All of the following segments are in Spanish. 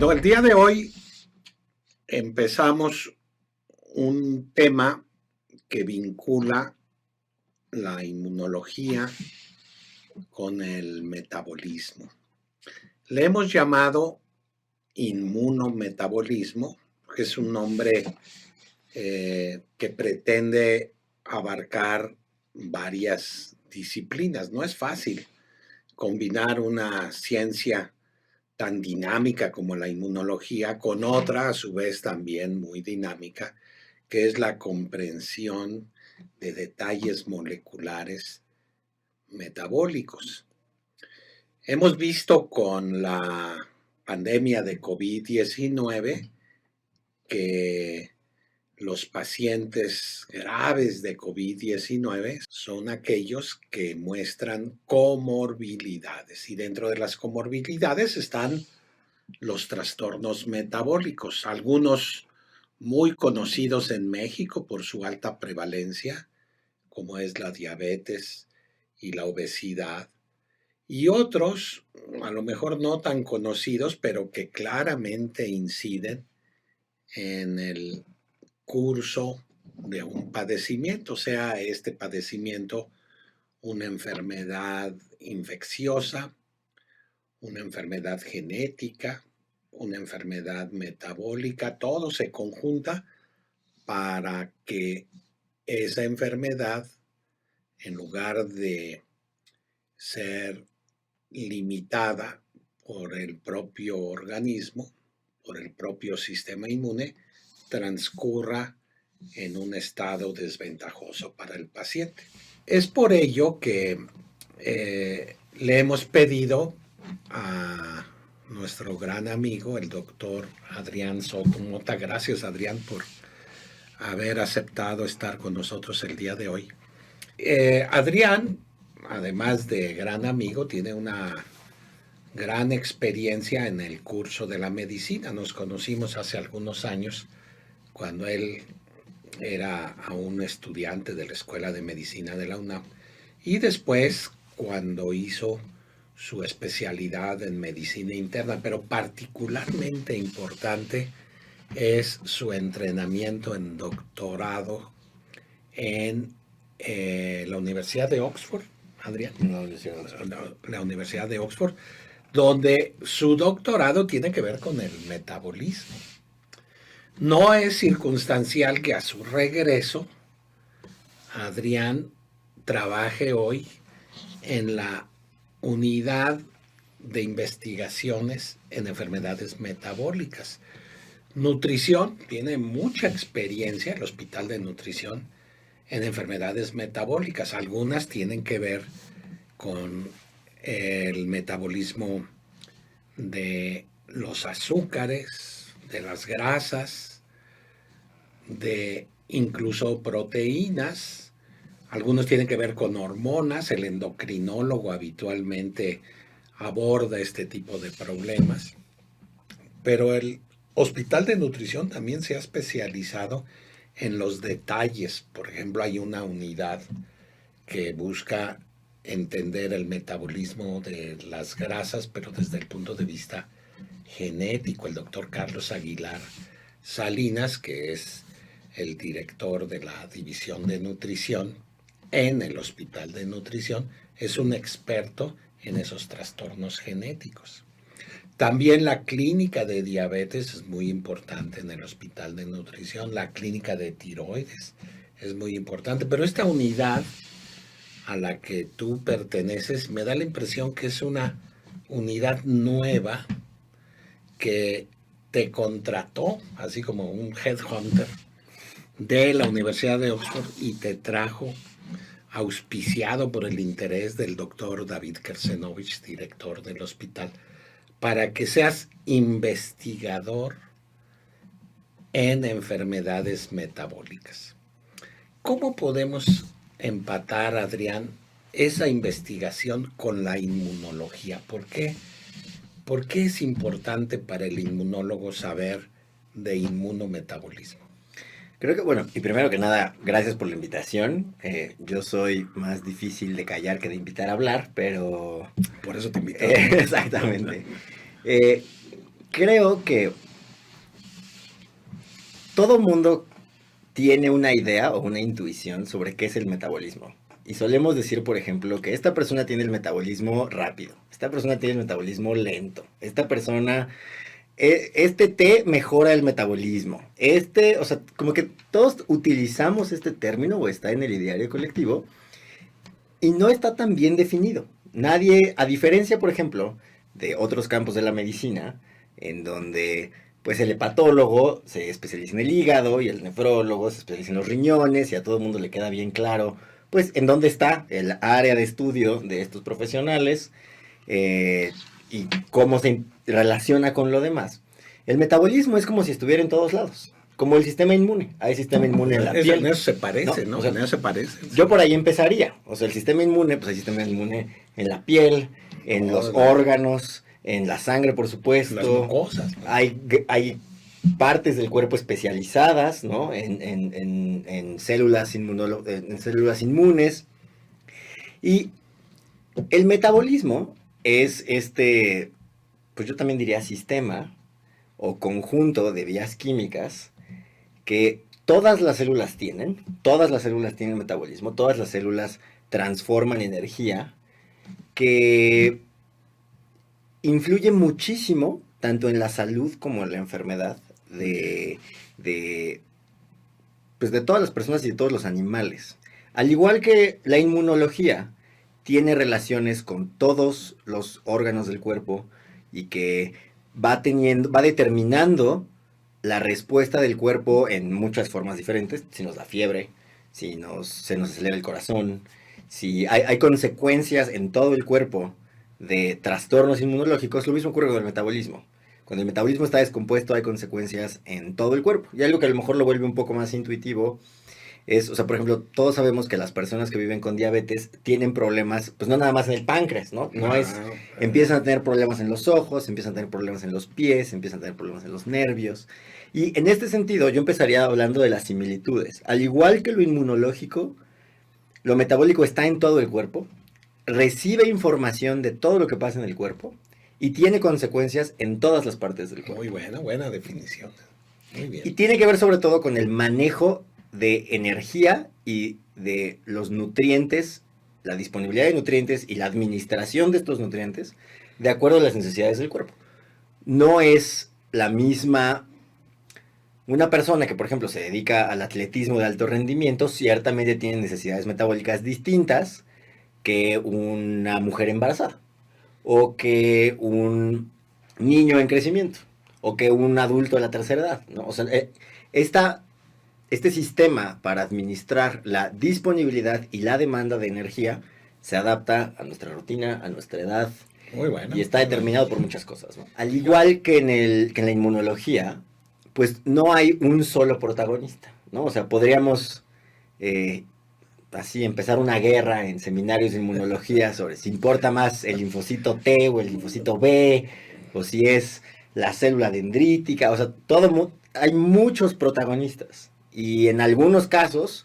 Bueno, el día de hoy empezamos un tema que vincula la inmunología con el metabolismo. Le hemos llamado inmunometabolismo, que es un nombre que pretende abarcar varias disciplinas. No es fácil combinar una ciencia tan dinámica como la inmunología con otra a su vez también muy dinámica, que es la comprensión de detalles moleculares metabólicos. Hemos visto con la pandemia de COVID-19 que los pacientes graves de COVID-19 son aquellos que muestran comorbilidades, y dentro de las comorbilidades están los trastornos metabólicos, algunos muy conocidos en México por su alta prevalencia, como es la diabetes y la obesidad, y otros, a lo mejor no tan conocidos, pero que claramente inciden en el curso de un padecimiento, sea este padecimiento una enfermedad infecciosa, una enfermedad genética, una enfermedad metabólica, todo se conjunta para que esa enfermedad, en lugar de ser limitada por el propio organismo, por el propio sistema inmune, transcurra en un estado desventajoso para el paciente. Es por ello que le hemos pedido a nuestro gran amigo, el doctor Adrián Soto Mota. Gracias, Adrián, por haber aceptado estar con nosotros el día de hoy. Adrián, además de gran amigo, tiene una gran experiencia en el curso de la medicina. Nos conocimos hace algunos años cuando él era aún estudiante de la Escuela de Medicina de la UNAM, y después cuando hizo su especialidad en medicina interna, pero particularmente importante es su entrenamiento en doctorado en la Universidad de Oxford, Adrián. La Universidad de Oxford, donde su doctorado tiene que ver con el metabolismo. No es circunstancial que a su regreso Adrián trabaje hoy en la unidad de investigaciones en enfermedades metabólicas. Nutrición, tiene mucha experiencia el Hospital de Nutrición en enfermedades metabólicas. Algunas tienen que ver con el metabolismo de los azúcares, de las grasas, de incluso proteínas. Algunos tienen que ver con hormonas. El endocrinólogo habitualmente aborda este tipo de problemas. Pero el Hospital de Nutrición también se ha especializado en los detalles. Por ejemplo, hay una unidad que busca entender el metabolismo de las grasas, pero desde el punto de vista genético. El doctor Carlos Aguilar Salinas, que es el director de la División de Nutrición en el Hospital de Nutrición, es un experto en esos trastornos genéticos. También la clínica de diabetes es muy importante en el Hospital de Nutrición, la clínica de tiroides es muy importante, pero esta unidad a la que tú perteneces me da la impresión que es una unidad nueva que te contrató, así como un headhunter de la Universidad de Oxford, y te trajo auspiciado por el interés del doctor David Kersenovich, director del hospital, para que seas investigador en enfermedades metabólicas. ¿Cómo podemos empatar, Adrián, esa investigación con la inmunología? ¿Por qué es importante para el inmunólogo saber de inmunometabolismo? Creo que, bueno, y primero que nada, gracias por la invitación. Yo soy más difícil de callar que de invitar a hablar, pero... Por eso te invité. Exactamente. creo que todo mundo tiene una idea o una intuición sobre qué es el metabolismo. Y solemos decir, por ejemplo, que esta persona tiene el metabolismo rápido, esta persona tiene el metabolismo lento, esta persona, este té mejora el metabolismo. O sea, como que todos utilizamos este término o está en el ideario colectivo y no está tan bien definido. Nadie, a diferencia, por ejemplo, de otros campos de la medicina, en donde pues el hepatólogo se especializa en el hígado y el nefrólogo se especializa en los riñones y a todo el mundo le queda bien claro pues en dónde está el área de estudio de estos profesionales y cómo se relaciona con lo demás. El metabolismo es como si estuviera en todos lados, como el sistema inmune. Hay sistema inmune en la piel. En eso se parece, ¿no? O sea, en eso se parece. yo por ahí empezaría. O sea, el sistema inmune, pues hay sistema inmune en la piel, en los órganos, en la sangre, por supuesto. Las mucosas, ¿no? Hay partes del cuerpo especializadas, ¿no? En células en células inmunes. Y el metabolismo es pues yo también diría sistema o conjunto de vías químicas que todas las células tienen metabolismo, todas las células transforman energía, que influye muchísimo tanto en la salud como en la enfermedad de pues de todas las personas y de todos los animales. Al igual que la inmunología tiene relaciones con todos los órganos del cuerpo y que va determinando la respuesta del cuerpo en muchas formas diferentes, si nos da fiebre, se nos acelera el corazón, si hay consecuencias en todo el cuerpo de trastornos inmunológicos, lo mismo ocurre con el metabolismo. Cuando el metabolismo está descompuesto hay consecuencias en todo el cuerpo. Y algo que a lo mejor lo vuelve un poco más intuitivo o sea, por ejemplo, todos sabemos que las personas que viven con diabetes tienen problemas, pues no nada más en el páncreas, ¿no? Empiezan a tener problemas en los ojos, empiezan a tener problemas en los pies, empiezan a tener problemas en los nervios. Y en este sentido, yo empezaría hablando de las similitudes. Al igual que lo inmunológico, lo metabólico está en todo el cuerpo, recibe información de todo lo que pasa en el cuerpo y tiene consecuencias en todas las partes del cuerpo. Muy buena definición. Muy bien. Y tiene que ver sobre todo con el manejo de energía y de los nutrientes, la disponibilidad de nutrientes y la administración de estos nutrientes de acuerdo a las necesidades del cuerpo. No es la misma. Una persona que, por ejemplo, se dedica al atletismo de alto rendimiento, ciertamente tiene necesidades metabólicas distintas que una mujer embarazada, o que un niño en crecimiento, o que un adulto de la tercera edad, ¿no? O sea, este sistema para administrar la disponibilidad y la demanda de energía se adapta a nuestra rutina, a nuestra edad. Muy bueno. Y está determinado por muchas cosas, ¿no? Al igual que en la inmunología, pues no hay un solo protagonista, ¿no? O sea, podríamos así empezar una guerra en seminarios de inmunología sobre si importa más el linfocito T o el linfocito B, o si es la célula dendrítica, o sea, hay muchos protagonistas. Y en algunos casos,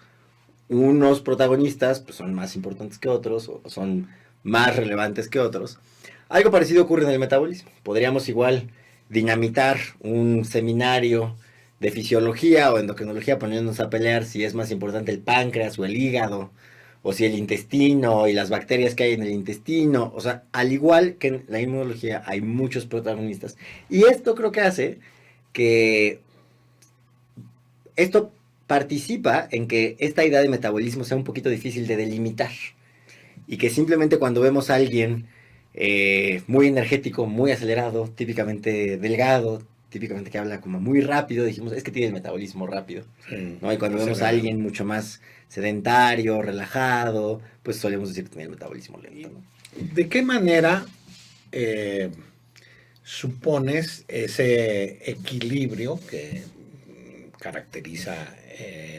unos protagonistas pues, son más importantes que otros o son más relevantes que otros. Algo parecido ocurre en el metabolismo. Podríamos igual dinamitar un seminario de fisiología o endocrinología poniéndonos a pelear si es más importante el páncreas o el hígado, o si el intestino y las bacterias que hay en el intestino. O sea, al igual que en la inmunología hay muchos protagonistas. Y esto creo que hace que esto participa en que esta idea de metabolismo sea un poquito difícil de delimitar. Y que simplemente cuando vemos a alguien muy energético, muy acelerado, típicamente delgado, típicamente que habla como muy rápido, dijimos, es que tiene el metabolismo rápido. Sí, ¿no? Y cuando vemos a alguien mucho más sedentario, relajado, pues solemos decir que tiene el metabolismo lento, ¿no? ¿De qué manera supones ese equilibrio que caracteriza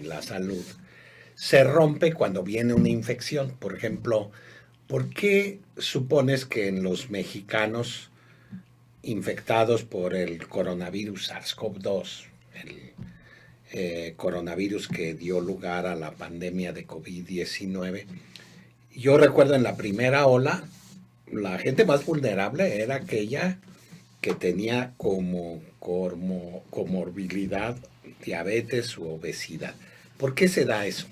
la salud se rompe cuando viene una infección? Por ejemplo, ¿por qué supones que en los mexicanos infectados por el coronavirus SARS-CoV-2, el coronavirus que dio lugar a la pandemia de COVID-19, yo recuerdo en la primera ola, la gente más vulnerable era aquella que tenía como comorbilidad diabetes u obesidad. ¿Por qué se da eso?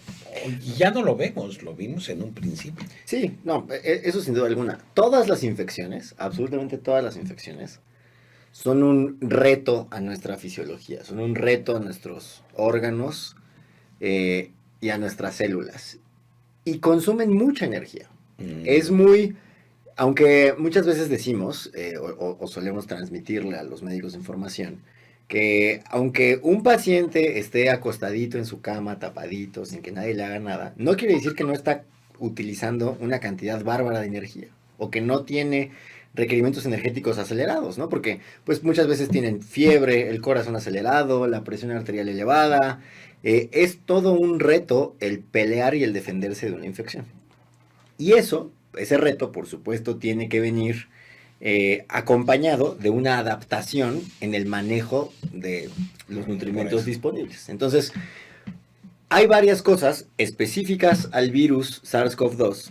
Y ya no lo vemos, lo vimos en un principio. Sí, no, eso sin duda alguna. Todas las infecciones, absolutamente todas las infecciones, son un reto a nuestra fisiología, son un reto a nuestros órganos y a nuestras células. Y consumen mucha energía. Es muy, aunque muchas veces decimos, o solemos transmitirle a los médicos información, que aunque un paciente esté acostadito en su cama, tapadito, sin que nadie le haga nada, no quiere decir que no está utilizando una cantidad bárbara de energía, o que no tiene requerimientos energéticos acelerados, ¿no? Porque pues muchas veces tienen fiebre, el corazón acelerado, la presión arterial elevada. Es todo un reto el pelear y el defenderse de una infección. Y ese reto, por supuesto, tiene que venir acompañado de una adaptación en el manejo de los nutrimentos disponibles. Entonces, hay varias cosas específicas al virus SARS-CoV-2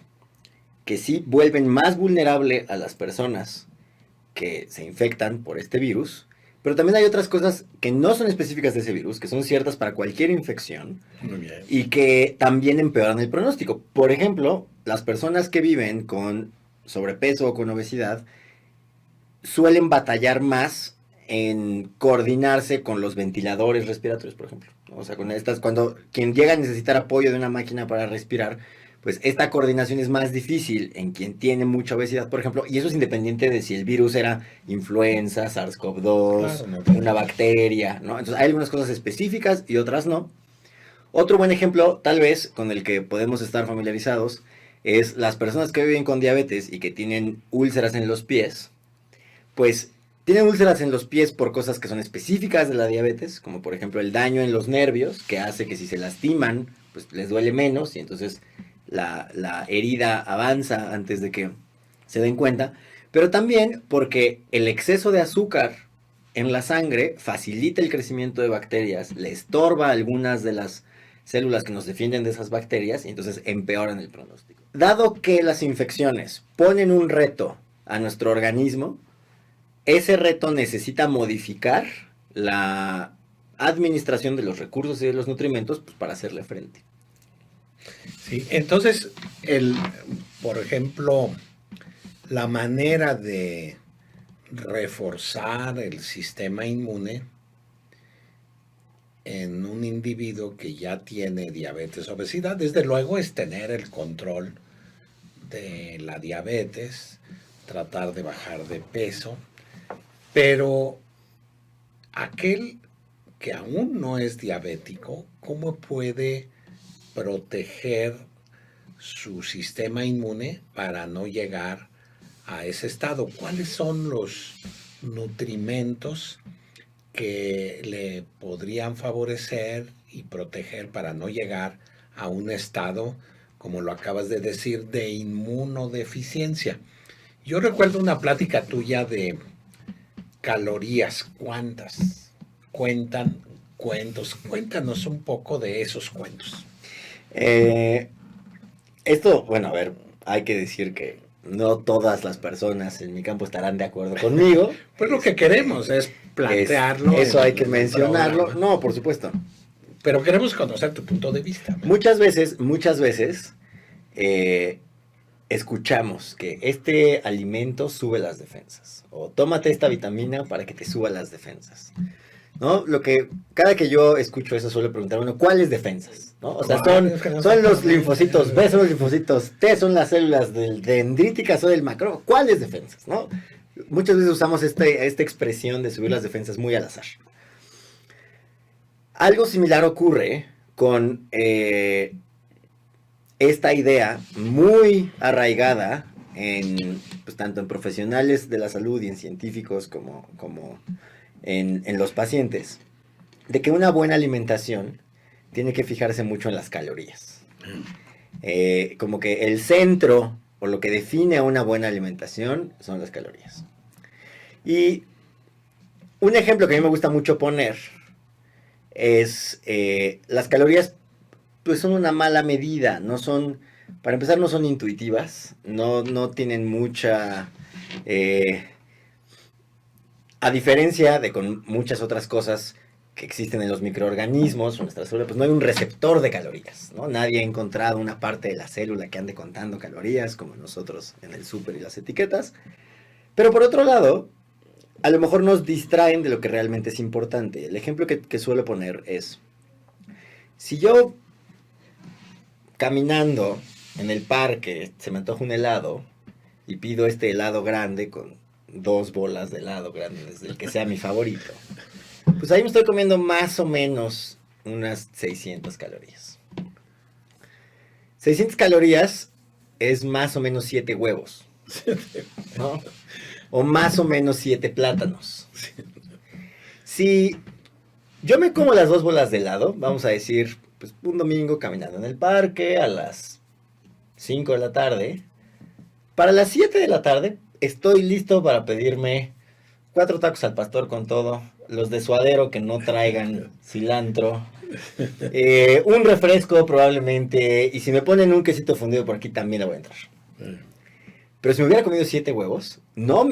que sí vuelven más vulnerable a las personas que se infectan por este virus, pero también hay otras cosas que no son específicas de ese virus, que son ciertas para cualquier infección. Muy bien. Y que también empeoran el pronóstico. Por ejemplo, las personas que viven con sobrepeso o con obesidad suelen batallar más en coordinarse con los ventiladores respiratorios, por ejemplo. O sea, cuando quien llega a necesitar apoyo de una máquina para respirar, pues esta coordinación es más difícil en quien tiene mucha obesidad, por ejemplo, y eso es independiente de si el virus era influenza, SARS-CoV-2, Claro, no. una bacteria, ¿no? Entonces hay algunas cosas específicas y otras no. Otro buen ejemplo, tal vez, con el que podemos estar familiarizados, es las personas que viven con diabetes y que tienen úlceras en los pies, pues tienen úlceras en los pies por cosas que son específicas de la diabetes, como por ejemplo el daño en los nervios, que hace que si se lastiman, pues les duele menos y entonces la herida avanza antes de que se den cuenta, pero también porque el exceso de azúcar en la sangre facilita el crecimiento de bacterias, le estorba algunas de las células que nos defienden de esas bacterias y entonces empeoran el pronóstico. Dado que las infecciones ponen un reto a nuestro organismo, ese reto necesita modificar la administración de los recursos y de los nutrimentos pues, para hacerle frente. Sí, entonces, por ejemplo, la manera de reforzar el sistema inmune en un individuo que ya tiene diabetes o obesidad, desde luego es tener el control de la diabetes, tratar de bajar de peso, pero aquel que aún no es diabético, ¿cómo puede proteger su sistema inmune para no llegar a ese estado? ¿Cuáles son los nutrimentos que le podrían favorecer y proteger para no llegar a un estado, como lo acabas de decir, de inmunodeficiencia? Yo recuerdo una plática tuya de calorías. ¿Cuántas cuentan cuentos? Cuéntanos un poco de esos cuentos. Esto, bueno, a ver, hay que decir que no todas las personas en mi campo estarán de acuerdo conmigo. Pues lo que queremos es plantearlo. Eso hay que mencionarlo. Programa. No, por supuesto. Pero queremos conocer tu punto de vista. Muchas veces, escuchamos que este alimento sube las defensas. O tómate esta vitamina para que te suba las defensas. ¿No? Cada que yo escucho eso suelo preguntar, bueno, ¿cuáles defensas? ¿No? O sea, son los linfocitos B, son los linfocitos T, son las células dendríticas o del macro. ¿Cuáles defensas? ¿No? Muchas veces usamos esta expresión de subir las defensas muy al azar. Algo similar ocurre con esta idea muy arraigada pues, tanto en profesionales de la salud y en científicos como en los pacientes, de que una buena alimentación tiene que fijarse mucho en las calorías. Como que el centro o lo que define a una buena alimentación son las calorías. Y un ejemplo que a mí me gusta mucho poner es las calorías pues son una mala medida, para empezar no son intuitivas, no tienen mucha a diferencia de con muchas otras cosas que existen en los microorganismos, en nuestra célula, pues no hay un receptor de calorías, ¿no? Nadie ha encontrado una parte de la célula que ande contando calorías, como nosotros en el súper y las etiquetas. Pero por otro lado, a lo mejor nos distraen de lo que realmente es importante. El ejemplo que suelo poner es, si yo caminando en el parque se me antoja un helado y pido este helado grande con 2 bolas de helado grande, desde el que sea mi favorito, pues ahí me estoy comiendo más o menos unas 600 calorías. 600 calorías es más o menos 7 huevos, ¿no? O más o menos 7 plátanos. Si yo me como las 2 bolas de helado, vamos a decir, pues un domingo caminando en el parque a las 5 de la tarde, para las 7 de la tarde estoy listo para pedirme 4 tacos al pastor con todo, los de suadero que no traigan cilantro, un refresco probablemente, y si me ponen un quesito fundido por aquí también le voy a entrar. Pero si me hubiera comido 7 huevos, no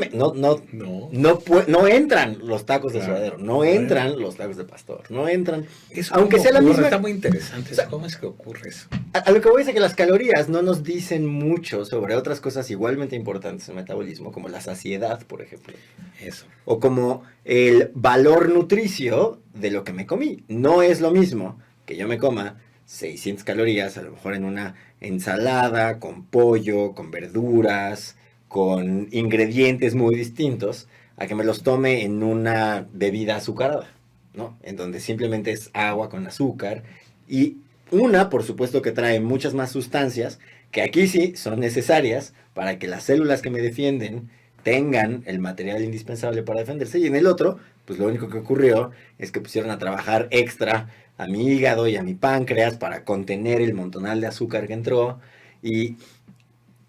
entran los tacos de suadero, no entran los tacos de pastor, no entran. Eso aunque sea la misma. Está muy interesante. O sea, ¿cómo es que ocurre eso? A lo que voy es que las calorías no nos dicen mucho sobre otras cosas igualmente importantes en el metabolismo, como la saciedad, por ejemplo. Eso. O como el valor nutricio de lo que me comí. No es lo mismo que yo me coma 600 calorías, a lo mejor en una ensalada, con pollo, con verduras, con ingredientes muy distintos, a que me los tome en una bebida azucarada, ¿no? En donde simplemente es agua con azúcar. Y una, por supuesto, que trae muchas más sustancias, que aquí sí son necesarias para que las células que me defienden tengan el material indispensable para defenderse. Y en el otro, pues lo único que ocurrió es que pusieron a trabajar extra a mi hígado y a mi páncreas para contener el montonal de azúcar que entró, y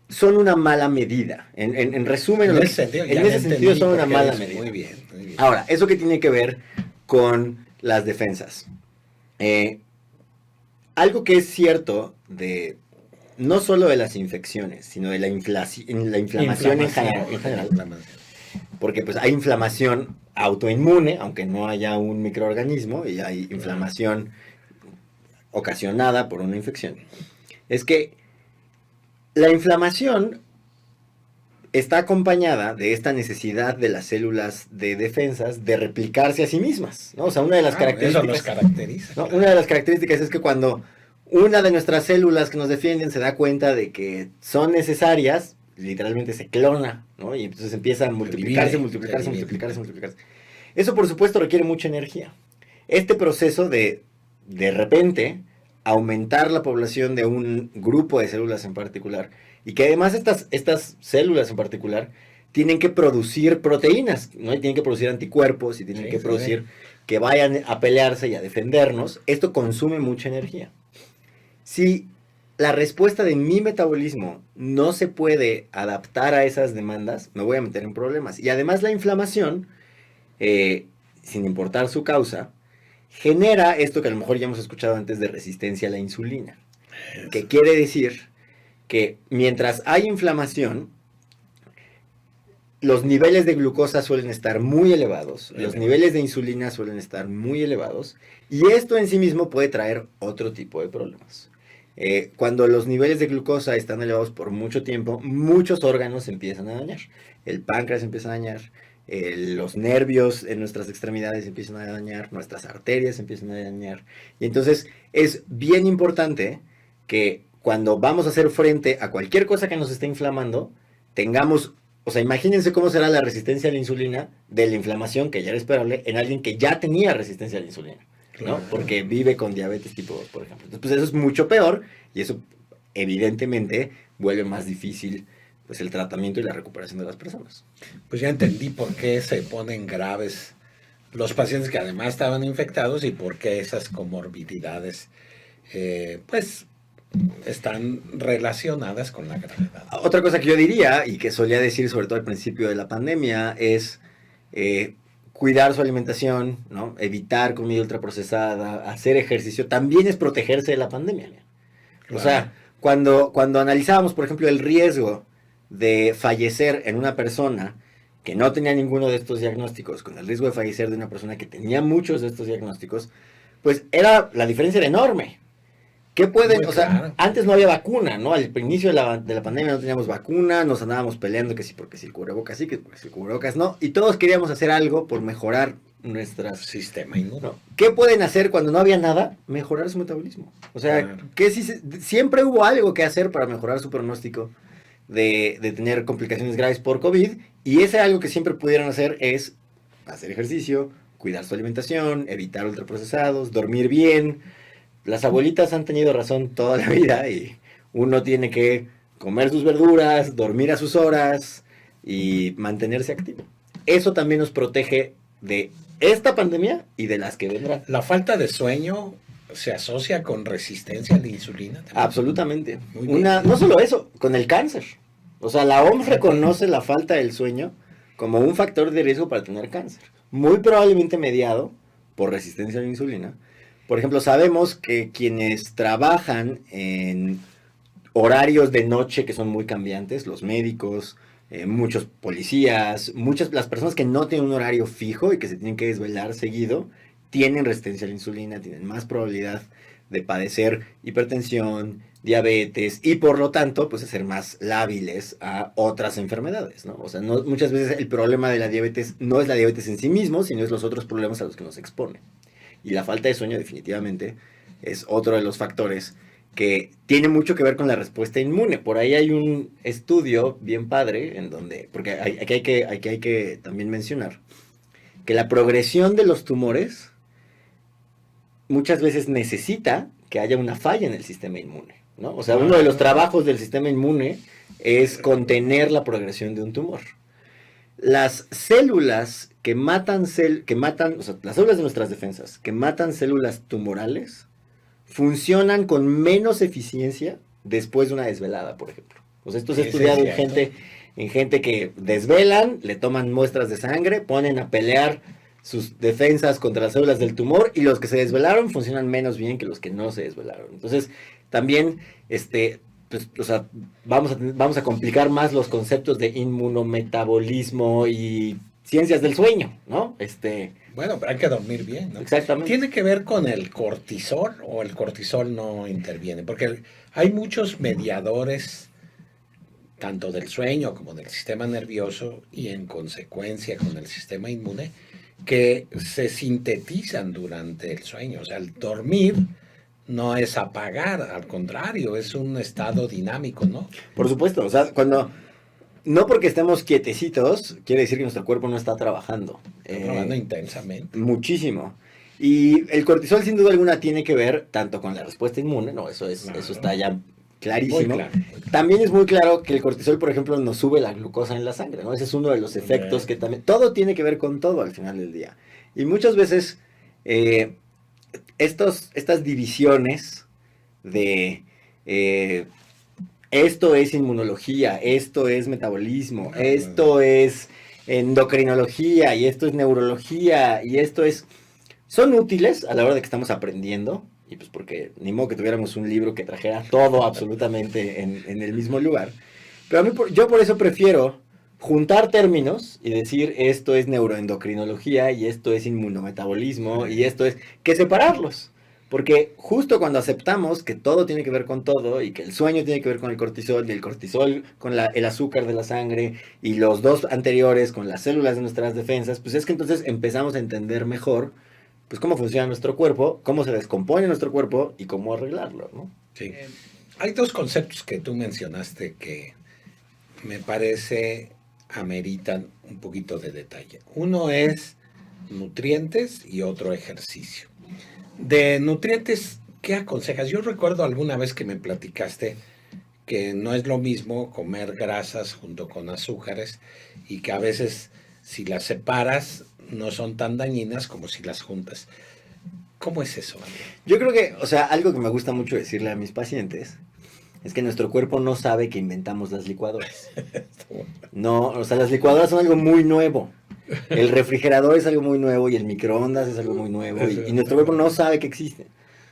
son una mala medida. En resumen, en ese sentido son una mala medida. Muy bien, muy bien. Ahora, ¿eso qué tiene que ver con las defensas? Algo que es cierto de no solo de las infecciones, sino de la inflamación en general. Porque pues hay inflamación autoinmune, aunque no haya un microorganismo, y hay inflamación ocasionada por una infección. Es que la inflamación está acompañada de esta necesidad de las células de defensas de replicarse a sí mismas, ¿no? O sea, una de las características... Eso nos caracteriza. ¿no? Una de las características es que cuando una de nuestras células que nos defienden se da cuenta de que son necesarias, literalmente se clona, ¿no? Y entonces empieza a multiplicarse. Eso, por supuesto, requiere mucha energía. Este proceso de repente, aumentar la población de un grupo de células en particular, y que además estas células en particular tienen que producir proteínas, ¿no? Y tienen que producir anticuerpos, y tienen que producir que vayan a pelearse y a defendernos. Esto consume mucha energía. Si la respuesta de mi metabolismo no se puede adaptar a esas demandas, me voy a meter en problemas. Y además la inflamación, sin importar su causa, genera esto que a lo mejor ya hemos escuchado antes de resistencia a la insulina. Que quiere decir que mientras hay inflamación, los niveles de glucosa suelen estar muy elevados, los niveles de insulina suelen estar muy elevados, y esto en sí mismo puede traer otro tipo de problemas. Cuando los niveles de glucosa están elevados por mucho tiempo, muchos órganos se empiezan a dañar. El páncreas se empieza a dañar, los nervios en nuestras extremidades se empiezan a dañar, nuestras arterias se empiezan a dañar. Y entonces es bien importante que cuando vamos a hacer frente a cualquier cosa que nos esté inflamando, tengamos, o sea, imagínense cómo será la resistencia a la insulina de la inflamación, que ya era esperable, en alguien que ya tenía resistencia a la insulina, ¿no? Claro. Porque vive con diabetes tipo 2, por ejemplo. Entonces, pues eso es mucho peor, y eso evidentemente vuelve más difícil pues el tratamiento y la recuperación de las personas. Pues ya entendí por qué se ponen graves los pacientes que además estaban infectados, y por qué esas comorbilidades pues están relacionadas con la gravedad. Otra cosa que yo diría, y que solía decir sobre todo al principio de la pandemia, es cuidar su alimentación, ¿no? Evitar comida ultraprocesada, hacer ejercicio, también es protegerse de la pandemia. Claro. O sea, cuando analizábamos, por ejemplo, el riesgo de fallecer en una persona que no tenía ninguno de estos diagnósticos, con el riesgo de fallecer de una persona que tenía muchos de estos diagnósticos, pues la diferencia era enorme. ¿Qué pueden? Muy O sea, claro. antes no había vacuna, ¿no? Al inicio de la pandemia no teníamos vacuna, nos andábamos peleando que sí, porque si el cubrebocas sí, que porque si el cubrebocas no, y todos queríamos hacer algo por mejorar nuestras... Sistema inmune. ¿no? ¿Qué pueden hacer cuando no había nada? Mejorar su metabolismo. O sea, Claro. que siempre hubo algo que hacer para mejorar su pronóstico de tener complicaciones graves por COVID, y ese algo que siempre pudieron hacer es hacer ejercicio, cuidar su alimentación, evitar ultraprocesados, dormir bien. Las abuelitas han tenido razón toda la vida y uno tiene que comer sus verduras, dormir a sus horas y mantenerse activo. Eso también nos protege de esta pandemia y de las que vendrán. La falta de sueño se asocia con resistencia a la insulina también. Absolutamente. Muy bien. No solo eso, con el cáncer. O sea, la OMS reconoce la falta del sueño como un factor de riesgo para tener cáncer. Muy probablemente mediado por resistencia a la insulina. Por ejemplo, sabemos que quienes trabajan en horarios de noche que son muy cambiantes, los médicos, muchos policías, las personas que no tienen un horario fijo y que se tienen que desvelar seguido, tienen resistencia a la insulina, tienen más probabilidad de padecer hipertensión, diabetes y por lo tanto, pues, ser más lábiles a otras enfermedades, ¿no? O sea, muchas veces el problema de la diabetes no es la diabetes en sí mismo, sino es los otros problemas a los que nos expone. Y la falta de sueño definitivamente es otro de los factores que tiene mucho que ver con la respuesta inmune. Por ahí hay un estudio bien padre en donde, porque aquí hay que también mencionar que la progresión de los tumores muchas veces necesita que haya una falla en el sistema inmune, ¿no? O sea, uno de los trabajos del sistema inmune es contener la progresión de un tumor. Las células que matan, o sea, las células de nuestras defensas que matan células tumorales funcionan con menos eficiencia después de una desvelada, por ejemplo. O sea, esto se ha estudiado en gente que desvelan, le toman muestras de sangre, ponen a pelear sus defensas contra las células del tumor, y los que se desvelaron funcionan menos bien que los que no se desvelaron. Entonces, también, pues, o sea, vamos a complicar más los conceptos de inmunometabolismo y ciencias del sueño, ¿no? Bueno, pero hay que dormir bien, ¿no? Exactamente. ¿Tiene que ver con el cortisol o el cortisol no interviene? Porque hay muchos mediadores, tanto del sueño como del sistema nervioso y en consecuencia con el sistema inmune, que se sintetizan durante el sueño. O sea, el dormir no es apagar, al contrario, es un estado dinámico, ¿no? Por supuesto, o sea, no porque estemos quietecitos, quiere decir que nuestro cuerpo no está trabajando. Está trabajando intensamente. Muchísimo. Y el cortisol, sin duda alguna, tiene que ver tanto con la respuesta inmune, ¿no? Eso está ya clarísimo. Muy claro. También es muy claro que el cortisol, por ejemplo, nos sube la glucosa en la sangre, ¿no? Ese es uno de los efectos que también... Todo tiene que ver con todo al final del día. Y muchas veces estas divisiones de... esto es inmunología, esto es metabolismo, esto es endocrinología, y esto es neurología, y son útiles a la hora de que estamos aprendiendo, y pues porque ni modo que tuviéramos un libro que trajera todo absolutamente en el mismo lugar. Pero yo por eso prefiero juntar términos y decir esto es neuroendocrinología y esto es inmunometabolismo y esto es... que separarlos. Porque justo cuando aceptamos que todo tiene que ver con todo y que el sueño tiene que ver con el cortisol y el cortisol con el azúcar de la sangre y los dos anteriores con las células de nuestras defensas, pues es que entonces empezamos a entender mejor pues cómo funciona nuestro cuerpo, cómo se descompone nuestro cuerpo y cómo arreglarlo, ¿no? Sí. Hay dos conceptos que tú mencionaste que me parece ameritan un poquito de detalle. Uno es nutrientes y otro ejercicio. De nutrientes, ¿qué aconsejas? Yo recuerdo alguna vez que me platicaste que no es lo mismo comer grasas junto con azúcares y que a veces si las separas no son tan dañinas como si las juntas. ¿Cómo es eso? Yo creo que, o sea, algo que me gusta mucho decirle a mis pacientes es que nuestro cuerpo no sabe que inventamos las licuadoras. No, o sea, las licuadoras son algo muy nuevo. El refrigerador es algo muy nuevo y el microondas es algo muy nuevo y nuestro cuerpo no sabe que existen.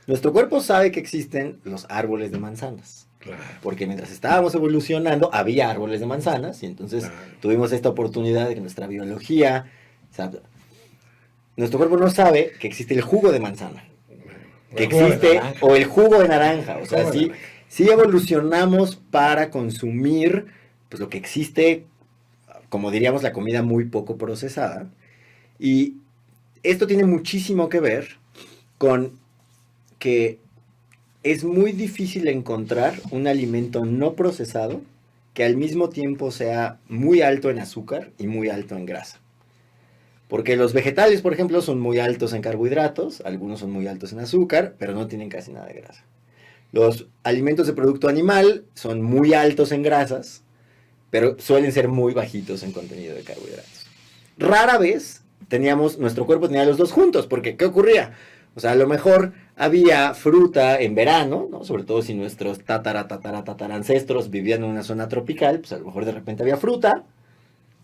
Nuestro cuerpo sabe que existen los árboles de manzanas. Claro. Porque mientras estábamos evolucionando, había árboles de manzanas, y entonces tuvimos esta oportunidad de que nuestra biología, o sea, nuestro cuerpo no sabe que existe el jugo de manzana, que existe, o el jugo de naranja, o sea, sí evolucionamos para consumir, pues lo que existe, como diríamos, la comida muy poco procesada, y esto tiene muchísimo que ver con que es muy difícil encontrar un alimento no procesado que al mismo tiempo sea muy alto en azúcar y muy alto en grasa. Porque los vegetales, por ejemplo, son muy altos en carbohidratos, algunos son muy altos en azúcar, pero no tienen casi nada de grasa. Los alimentos de producto animal son muy altos en grasas, pero suelen ser muy bajitos en contenido de carbohidratos. Rara vez nuestro cuerpo tenía los dos juntos, porque ¿qué ocurría? O sea, a lo mejor había fruta en verano, ¿no? Sobre todo si nuestros tatarancestros vivían en una zona tropical, pues a lo mejor de repente había fruta,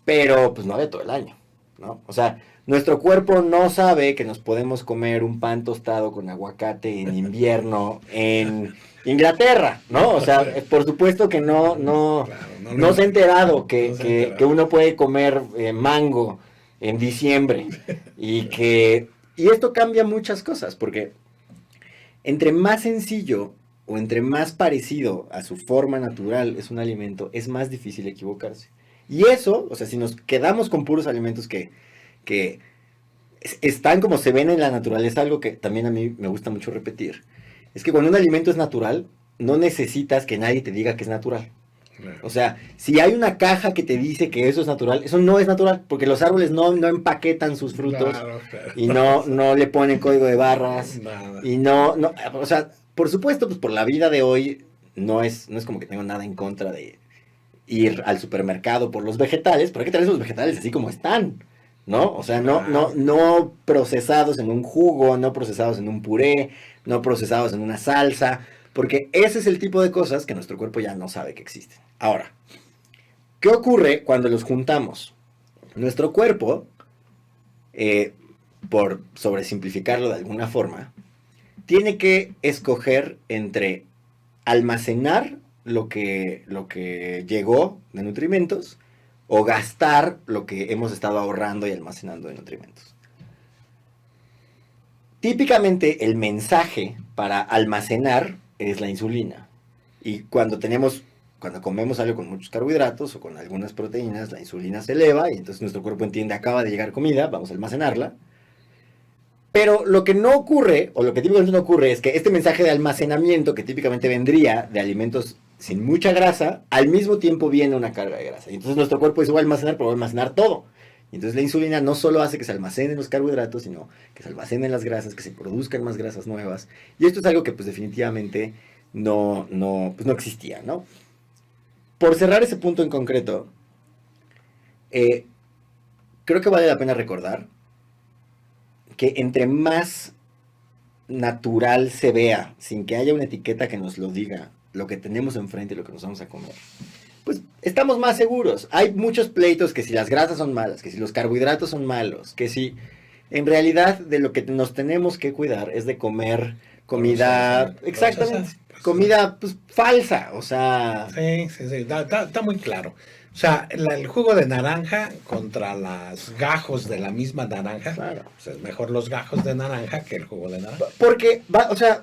pero pues no había todo el año, ¿no? O sea, nuestro cuerpo no sabe que nos podemos comer un pan tostado con aguacate en invierno en Inglaterra, ¿no? O sea, por supuesto que no se ha enterado que uno puede comer mango en diciembre y esto cambia muchas cosas, porque entre más sencillo o entre más parecido a su forma natural es un alimento, es más difícil equivocarse. Y eso, o sea, si nos quedamos con puros alimentos que están como se ven en la naturaleza, algo que también a mí me gusta mucho repetir, es que cuando un alimento es natural, no necesitas que nadie te diga que es natural. Claro. O sea, si hay una caja que te dice que eso es natural, eso no es natural, porque los árboles no empaquetan sus frutos, claro. Y no le ponen código de barras. Nada. Y o sea, por supuesto, pues por la vida de hoy, no es como que tengo nada en contra de ir al supermercado por los vegetales, pero hay que traer los vegetales así como están, ¿no? O sea, no procesados en un jugo, no procesados en un puré, no procesados en una salsa, porque ese es el tipo de cosas que nuestro cuerpo ya no sabe que existen. Ahora, ¿qué ocurre cuando los juntamos? Nuestro cuerpo, por sobresimplificarlo de alguna forma, tiene que escoger entre almacenar lo que llegó de nutrimentos o gastar lo que hemos estado ahorrando y almacenando de nutrimentos. Típicamente el mensaje para almacenar es la insulina. Y cuando comemos algo con muchos carbohidratos o con algunas proteínas, la insulina se eleva y entonces nuestro cuerpo entiende, acaba de llegar comida, vamos a almacenarla. Pero lo que no ocurre, o lo que típicamente no ocurre, es que este mensaje de almacenamiento, que típicamente vendría de alimentos sin mucha grasa, al mismo tiempo viene una carga de grasa. Y entonces nuestro cuerpo dice, voy a almacenar, pero voy a almacenar todo. Y entonces la insulina no solo hace que se almacenen los carbohidratos, sino que se almacenen las grasas, que se produzcan más grasas nuevas. Y esto es algo que pues definitivamente no existía, ¿no? Por cerrar ese punto en concreto, creo que vale la pena recordar que entre más natural se vea, sin que haya una etiqueta que nos lo diga, lo que tenemos enfrente y lo que nos vamos a comer, pues estamos más seguros. Hay muchos pleitos que si las grasas son malas, que si los carbohidratos son malos, que si en realidad de lo que nos tenemos que cuidar es de comer comida, exactamente, comida pues falsa, o sea... Sí, está muy claro. O sea, el jugo de naranja contra los gajos de la misma naranja, claro. Pues es mejor los gajos de naranja que el jugo de naranja. Porque, o sea,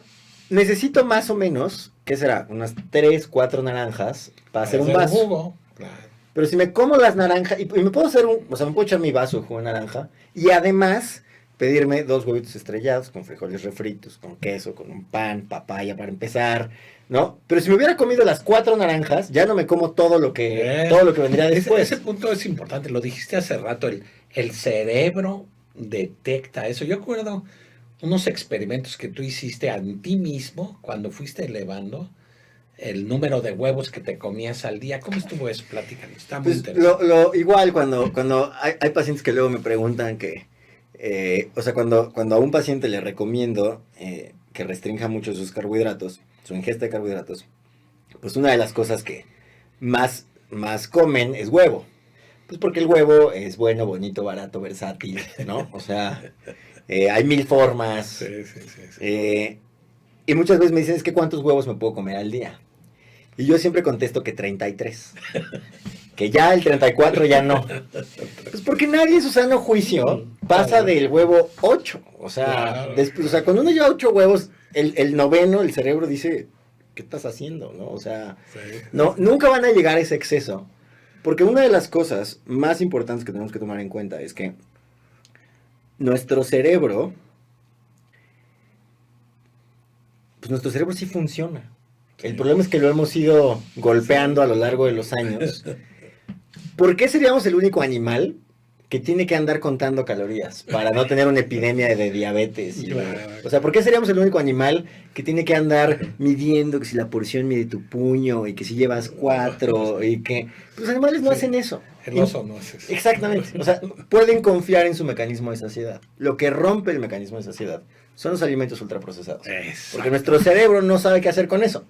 necesito más o menos, ¿qué será? Unas 3, 4 naranjas para hacer un vaso. Jugo, claro. Pero si me como las naranjas, y me puedo hacer me puedo echar mi vaso de jugo de naranja, y además pedirme 2 huevitos estrellados con frijoles refritos, con queso, con un pan, papaya para empezar, ¿no? Pero si me hubiera comido las 4 naranjas, ya no me como todo lo que vendría después. Ese punto es importante, lo dijiste hace rato, el cerebro detecta eso. Yo recuerdo unos experimentos que tú hiciste a ti mismo cuando fuiste elevando el número de huevos que te comías al día. ¿Cómo estuvo eso? Platícanos, está muy interesante. Igual cuando hay pacientes que luego me preguntan que, o sea, cuando a un paciente le recomiendo que restrinja mucho sus carbohidratos, su ingesta de carbohidratos, pues una de las cosas que más comen es huevo. Pues porque el huevo es bueno, bonito, barato, versátil, ¿no? O sea, hay 1000 formas. Sí. Y muchas veces me dicen, es que ¿cuántos huevos me puedo comer al día? Y yo siempre contesto que 33. Que ya el 34 ya no. Pues porque nadie en su sano juicio pasa del huevo 8. O sea, después, o sea, cuando uno lleva 8 huevos, el noveno, el cerebro dice, ¿qué estás haciendo? ¿No? O sea, no, nunca van a llegar a ese exceso. Porque una de las cosas más importantes que tenemos que tomar en cuenta es que nuestro cerebro, pues nuestro cerebro sí funciona. El problema es que lo hemos ido golpeando a lo largo de los años. ¿Por qué seríamos el único animal que tiene que andar contando calorías para no tener una epidemia de diabetes? O sea, ¿por qué seríamos el único animal que tiene que andar midiendo que si la porción mide tu puño y que si llevas 4 y que... Los animales no hacen eso. El oso no hace eso. Exactamente. O sea, pueden confiar en su mecanismo de saciedad. Lo que rompe el mecanismo de saciedad son los alimentos ultraprocesados. Porque nuestro cerebro no sabe qué hacer con eso.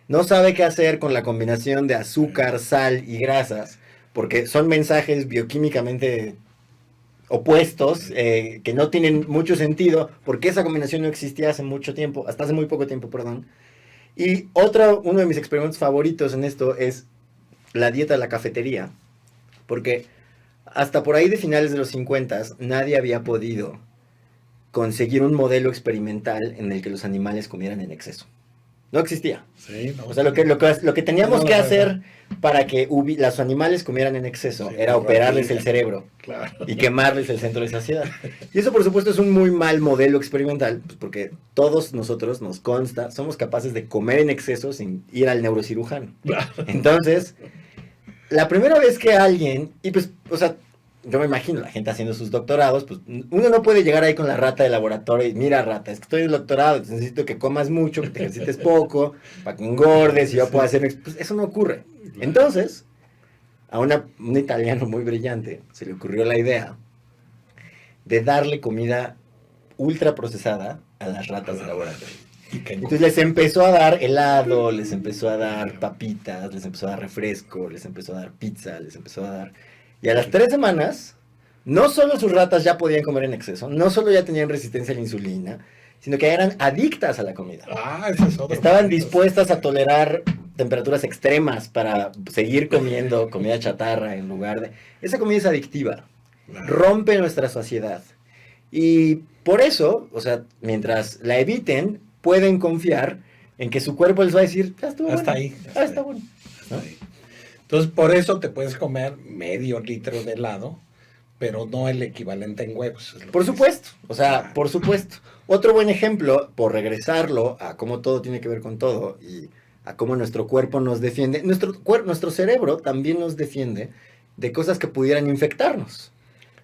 No sabe qué hacer con la combinación de azúcar, sal y grasas, porque son mensajes bioquímicamente opuestos que no tienen mucho sentido, porque esa combinación no existía hace mucho tiempo, hasta hace muy poco tiempo, perdón. Y uno de mis experimentos favoritos en esto es la dieta de la cafetería, porque hasta por ahí de finales de los 50 nadie había podido conseguir un modelo experimental en el que los animales comieran en exceso. No existía. Sí, no, o sea, lo que teníamos que hacer para que los animales comieran en exceso era operarles el cerebro y quemarles el centro de saciedad. Y eso, por supuesto, es un muy mal modelo experimental, pues porque todos nosotros, nos consta, somos capaces de comer en exceso sin ir al neurocirujano. Entonces, la primera vez que alguien, y pues, o sea, yo me imagino la gente haciendo sus doctorados, pues uno no puede llegar ahí con la rata de laboratorio y mira rata, es que estoy en el doctorado, necesito que comas mucho, que te ejercites poco, para que engordes y yo pueda hacer... Pues eso no ocurre. Entonces, a un italiano muy brillante se le ocurrió la idea de darle comida ultra procesada a las ratas de laboratorio. Entonces les empezó a dar helado, les empezó a dar papitas, les empezó a dar refresco, les empezó a dar pizza, les empezó a dar... Y a las 3 semanas, no solo sus ratas ya podían comer en exceso, no solo ya tenían resistencia a la insulina, sino que eran adictas a la comida. Ese es otro. Estaban dispuestas a tolerar temperaturas extremas para seguir comiendo comida chatarra en lugar de... Esa comida es adictiva, rompe nuestra saciedad. Y por eso, o sea, mientras la eviten, pueden confiar en que su cuerpo les va a decir, ya estuvo bueno. Hasta ahí. Está bueno. ¿No? Entonces, por eso te puedes comer medio litro de helado, pero no el equivalente en huevos. Por supuesto, o sea, por supuesto. Otro buen ejemplo, por regresarlo a cómo todo tiene que ver con todo y a cómo nuestro cuerpo nos defiende. Nuestro cerebro también nos defiende de cosas que pudieran infectarnos.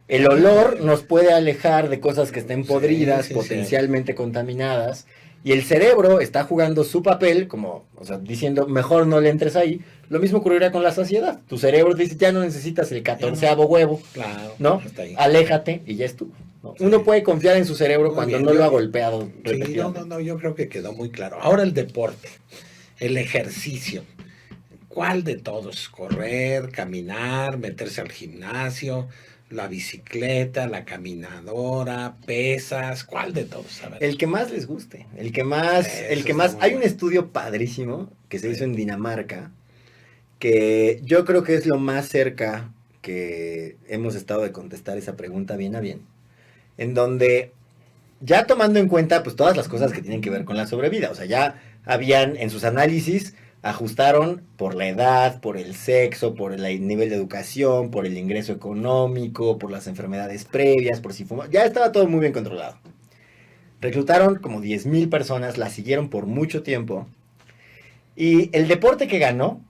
El olor nos puede alejar de cosas que estén podridas, potencialmente contaminadas. Y el cerebro está jugando su papel, como, o sea, diciendo, mejor no le entres ahí. Lo mismo ocurrirá con la saciedad. Tu cerebro dice, ya no necesitas el 14º huevo, ¿no? Aléjate y ya estuvo, ¿no? Sí. Uno puede confiar en su cerebro cuando no lo ha golpeado. Sí, no, yo creo que quedó muy claro. Ahora el deporte, el ejercicio. ¿Cuál de todos? Correr, caminar, meterse al gimnasio, la bicicleta, la caminadora, pesas, ¿cuál de todos? A ver. El que más les guste, el que más. Hay un estudio padrísimo que se hizo en Dinamarca, que yo creo que es lo más cerca que hemos estado de contestar esa pregunta bien a bien, en donde ya tomando en cuenta pues todas las cosas que tienen que ver con la sobrevida, o sea, ya habían en sus análisis ajustaron por la edad, por el sexo, por el nivel de educación, por el ingreso económico, por las enfermedades previas, por si fuma. Ya estaba todo muy bien controlado. Reclutaron como 10,000 personas, las siguieron por mucho tiempo. Y el deporte que ganó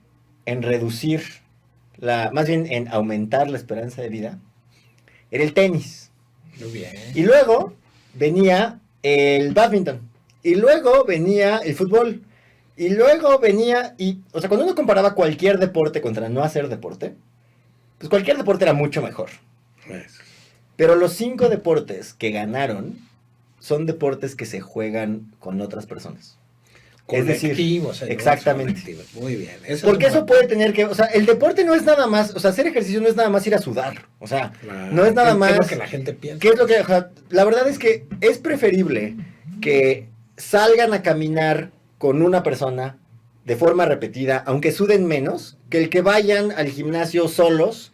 en reducir, más bien en aumentar la esperanza de vida, era el tenis. Muy bien. Y luego venía el bádminton. Y luego venía el fútbol. Y luego venía, o sea, cuando uno comparaba cualquier deporte contra no hacer deporte, pues cualquier deporte era mucho mejor. Pero los 5 deportes que ganaron son deportes que se juegan con otras personas. Colectivos. Exactamente. Muy bien. Porque eso puede tener que, o sea, el deporte no es nada más, o sea, hacer ejercicio no es nada más ir a sudar. O sea, no es nada más... ¿Qué es lo que la gente piensa? ¿Qué es lo que, o sea, la verdad es que es preferible que salgan a caminar con una persona de forma repetida, aunque suden menos, que el que vayan al gimnasio solos,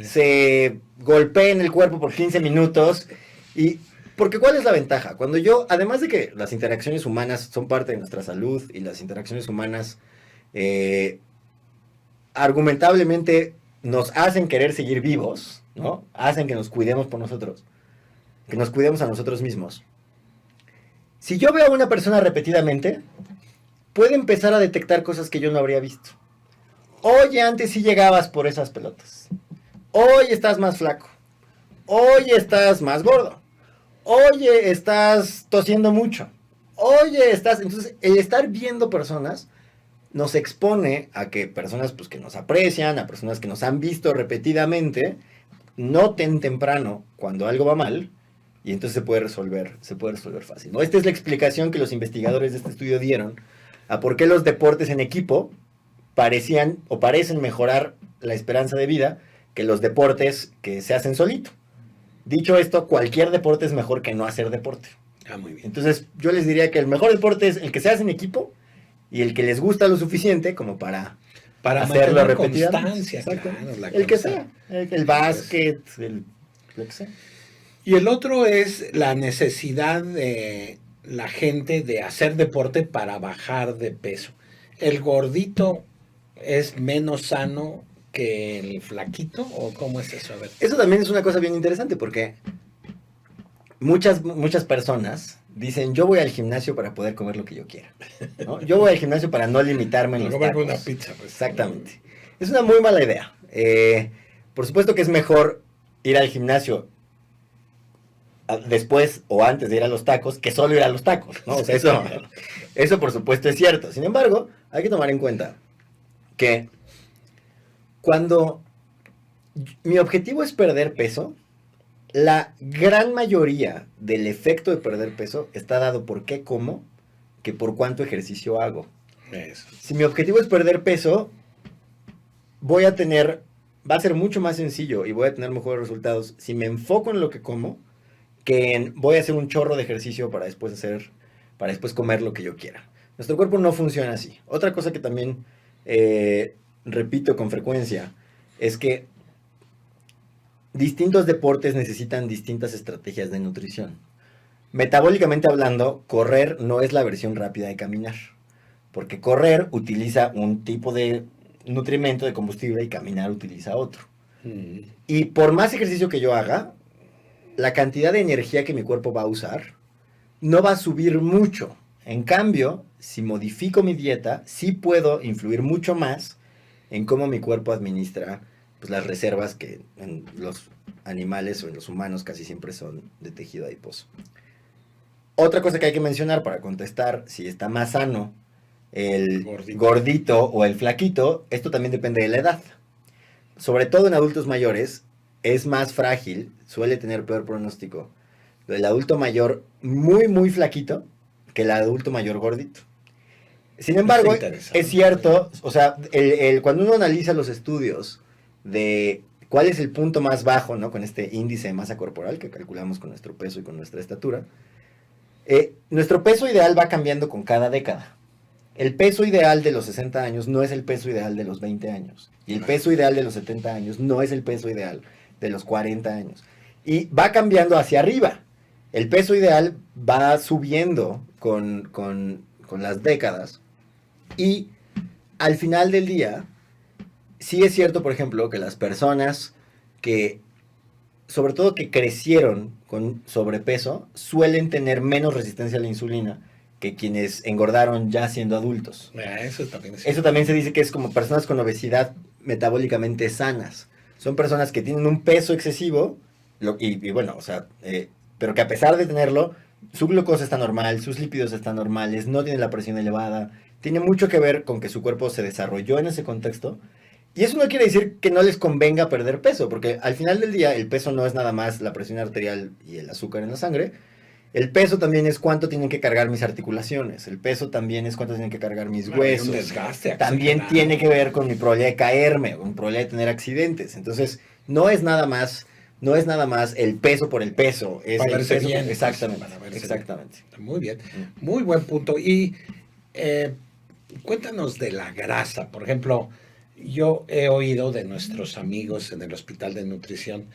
se golpeen el cuerpo por 15 minutos. Y porque ¿cuál es la ventaja? Cuando yo, además de que las interacciones humanas son parte de nuestra salud y las interacciones humanas argumentablemente nos hacen querer seguir vivos, ¿no? Hacen que nos cuidemos por nosotros, que nos cuidemos a nosotros mismos. Si yo veo a una persona repetidamente, puede empezar a detectar cosas que yo no habría visto. Oye, antes sí llegabas por esas pelotas. Hoy estás más flaco. Hoy estás más gordo. Oye, estás tosiendo mucho. Oye, estás... Entonces, el estar viendo personas nos expone a que personas pues, que nos aprecian, a personas que nos han visto repetidamente, noten temprano cuando algo va mal, y entonces se puede resolver fácil, ¿no? Esta es la explicación que los investigadores de este estudio dieron a por qué los deportes en equipo parecían o parecen mejorar la esperanza de vida que los deportes que se hacen solito. Dicho esto, cualquier deporte es mejor que no hacer deporte. Muy bien. Entonces, yo les diría que el mejor deporte es el que se hace en equipo y el que les gusta lo suficiente como para hacerlo repetidamente. Constancia, claro, el que sea, el básquet, lo que sea. Y el otro es la necesidad de la gente de hacer deporte para bajar de peso. ¿El gordito es menos sano que el flaquito o cómo es eso? A ver. Eso también es una cosa bien interesante porque muchas personas dicen, yo voy al gimnasio para poder comer lo que yo quiera, ¿no? Yo voy al gimnasio para no limitarme en los tacos. Una pizza, pues. Exactamente. Es una muy mala idea. Por supuesto que es mejor ir al gimnasio después o antes de ir a los tacos que solo ir a los tacos, ¿no? O sea, eso por supuesto es cierto. Sin embargo, hay que tomar en cuenta que cuando mi objetivo es perder peso, la gran mayoría del efecto de perder peso está dado por qué como que por cuánto ejercicio hago. Eso. Si mi objetivo es perder peso, va a ser mucho más sencillo y voy a tener mejores resultados si me enfoco en lo que como que en voy a hacer un chorro de ejercicio para después comer lo que yo quiera. Nuestro cuerpo no funciona así. Otra cosa que también repito con frecuencia es que distintos deportes necesitan distintas estrategias de nutrición. Metabólicamente hablando, correr no es la versión rápida de caminar, porque correr utiliza un tipo de nutrimento de combustible y caminar utiliza otro. Y por más ejercicio que yo haga, la cantidad de energía que mi cuerpo va a usar no va a subir mucho. En cambio, si modifico mi dieta, sí puedo influir mucho más en cómo mi cuerpo administra pues, las reservas que en los animales o en los humanos casi siempre son de tejido adiposo. Otra cosa que hay que mencionar para contestar si está más sano el gordito o el flaquito, esto también depende de la edad. Sobre todo en adultos mayores, es más frágil, suele tener peor pronóstico el adulto mayor muy, muy flaquito que el adulto mayor gordito. Sin embargo, es cierto, o sea, cuando uno analiza los estudios de cuál es el punto más bajo, ¿no? Con este índice de masa corporal que calculamos con nuestro peso y con nuestra estatura, nuestro peso ideal va cambiando con cada década. El peso ideal de los 60 años no es el peso ideal de los 20 años. Y el peso ideal de los 70 años no es el peso ideal de los 40 años. Y va cambiando hacia arriba. El peso ideal va subiendo con las décadas. Y al final del día, sí es cierto, por ejemplo, que las personas que, sobre todo que crecieron con sobrepeso, suelen tener menos resistencia a la insulina que quienes engordaron ya siendo adultos. Eso también se dice que es como personas con obesidad metabólicamente sanas. Son personas que tienen un peso excesivo, y bueno, o sea, pero que a pesar de tenerlo, su glucosa está normal, sus lípidos están normales, no tiene la presión elevada. Tiene mucho que ver con que su cuerpo se desarrolló en ese contexto. Y eso no quiere decir que no les convenga perder peso, porque al final del día el peso no es nada más la presión arterial y el azúcar en la sangre. El peso también es cuánto tienen que cargar mis articulaciones. El peso también es cuánto tienen que cargar mis huesos. Un desgaste también tiene que ver con mi probabilidad de caerme, con mi probabilidad de tener accidentes. Entonces, no es nada más el peso por el peso. Es para el verse peso bien. Exactamente. Muy bien. Muy buen punto. Y cuéntanos de la grasa. Por ejemplo, yo he oído de nuestros amigos en el Hospital de Nutrición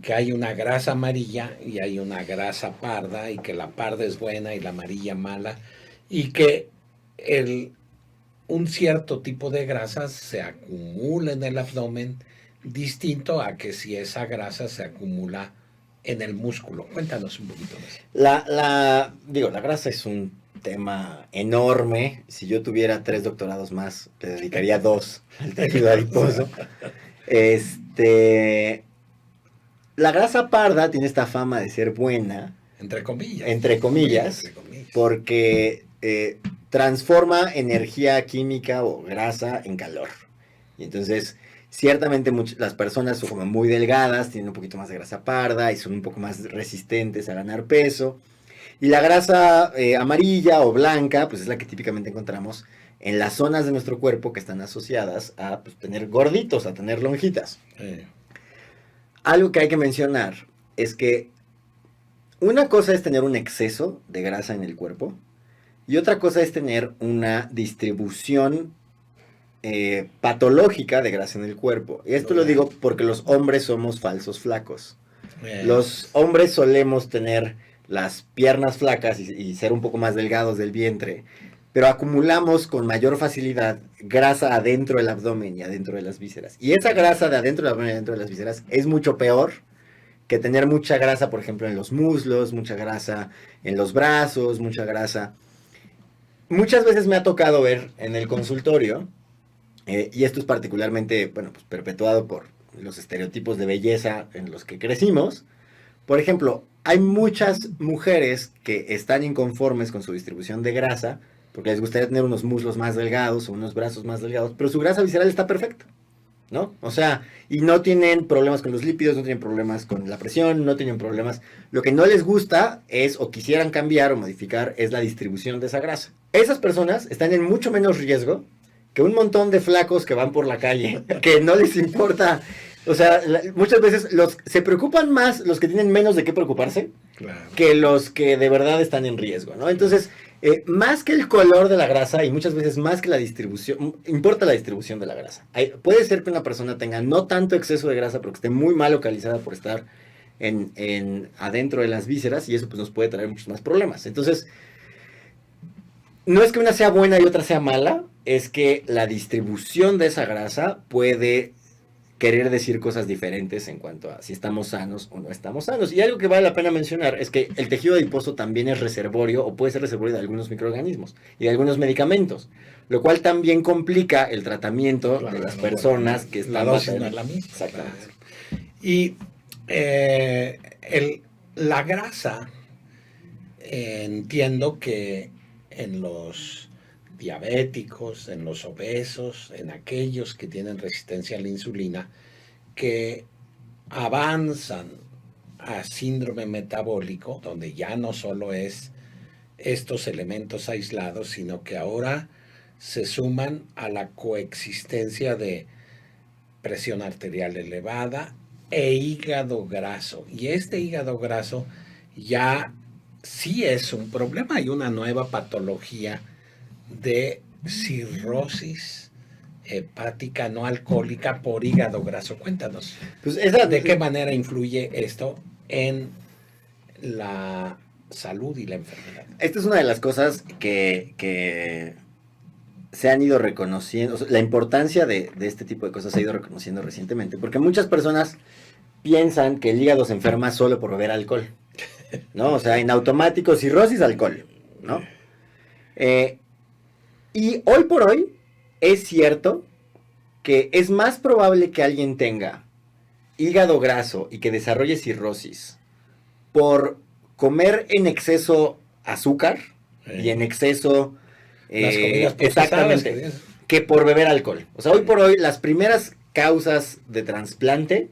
que hay una grasa amarilla y hay una grasa parda y que la parda es buena y la amarilla mala y que el, un cierto tipo de grasa se acumula en el abdomen distinto a que si esa grasa se acumula en el músculo. Cuéntanos un poquito de eso. La grasa es un tema enorme. Si yo tuviera 3 doctorados más, le dedicaría 2 al tejido adiposo. La grasa parda tiene esta fama de ser buena, entre comillas, porque transforma energía química o grasa en calor. Y entonces, ciertamente las personas son como muy delgadas, tienen un poquito más de grasa parda y son un poco más resistentes a ganar peso. Y la grasa amarilla o blanca, pues es la que típicamente encontramos en las zonas de nuestro cuerpo que están asociadas a pues, tener gorditos, a tener lonjitas. Algo que hay que mencionar es que una cosa es tener un exceso de grasa en el cuerpo y otra cosa es tener una distribución patológica de grasa en el cuerpo. Y esto lo digo porque los hombres somos falsos flacos. Los hombres solemos tener las piernas flacas y ser un poco más delgados del vientre, pero acumulamos con mayor facilidad grasa adentro del abdomen y adentro de las vísceras. Y esa grasa de adentro del abdomen y adentro de las vísceras es mucho peor que tener mucha grasa, por ejemplo, en los muslos, mucha grasa en los brazos, mucha grasa. Muchas veces me ha tocado ver en el consultorio, y esto es particularmente, pues, perpetuado por los estereotipos de belleza en los que crecimos. Por ejemplo, hay muchas mujeres que están inconformes con su distribución de grasa, porque les gustaría tener unos muslos más delgados o unos brazos más delgados, pero su grasa visceral está perfecta, ¿no? O sea, y no tienen problemas con los lípidos, no tienen problemas con la presión, no tienen problemas. Lo que no les gusta es, o quisieran cambiar o modificar, es la distribución de esa grasa. Esas personas están en mucho menos riesgo que un montón de flacos que van por la calle, que no les importa. O sea, muchas veces se preocupan más los que tienen menos de qué preocuparse, claro, que los que de verdad están en riesgo, ¿no? Entonces, más que el color de la grasa y muchas veces más que la distribución, importa la distribución de la grasa. Puede ser que una persona tenga no tanto exceso de grasa, pero que esté muy mal localizada por estar adentro de las vísceras, y eso pues nos puede traer muchos más problemas. Entonces, no es que una sea buena y otra sea mala, es que la distribución de esa grasa puede querer decir cosas diferentes en cuanto a si estamos sanos o no estamos sanos. Y algo que vale la pena mencionar es que el tejido adiposo también es reservorio o puede ser reservorio de algunos microorganismos y de algunos medicamentos, lo cual también complica el tratamiento de las personas que están... La dosis no es la misma. Exactamente. Claro. Y la grasa, entiendo que en los diabéticos, en los obesos, en aquellos que tienen resistencia a la insulina, que avanzan a síndrome metabólico, donde ya no solo es estos elementos aislados, sino que ahora se suman a la coexistencia de presión arterial elevada e hígado graso. Y este hígado graso ya sí es un problema. Hay una nueva patología de cirrosis hepática no alcohólica por hígado graso. Cuéntanos, pues ¿de qué manera influye esto en la salud y la enfermedad? Esta es una de las cosas que se han ido reconociendo, o sea, la importancia de este tipo de cosas se ha ido reconociendo recientemente, porque muchas personas piensan que el hígado se enferma solo por beber alcohol, ¿no? O sea, en automático, cirrosis, alcohol, ¿no? Y hoy por hoy es cierto que es más probable que alguien tenga hígado graso y que desarrolle cirrosis por comer en exceso azúcar y en exceso exactamente que por beber alcohol. O sea, hoy por hoy las primeras causas de trasplante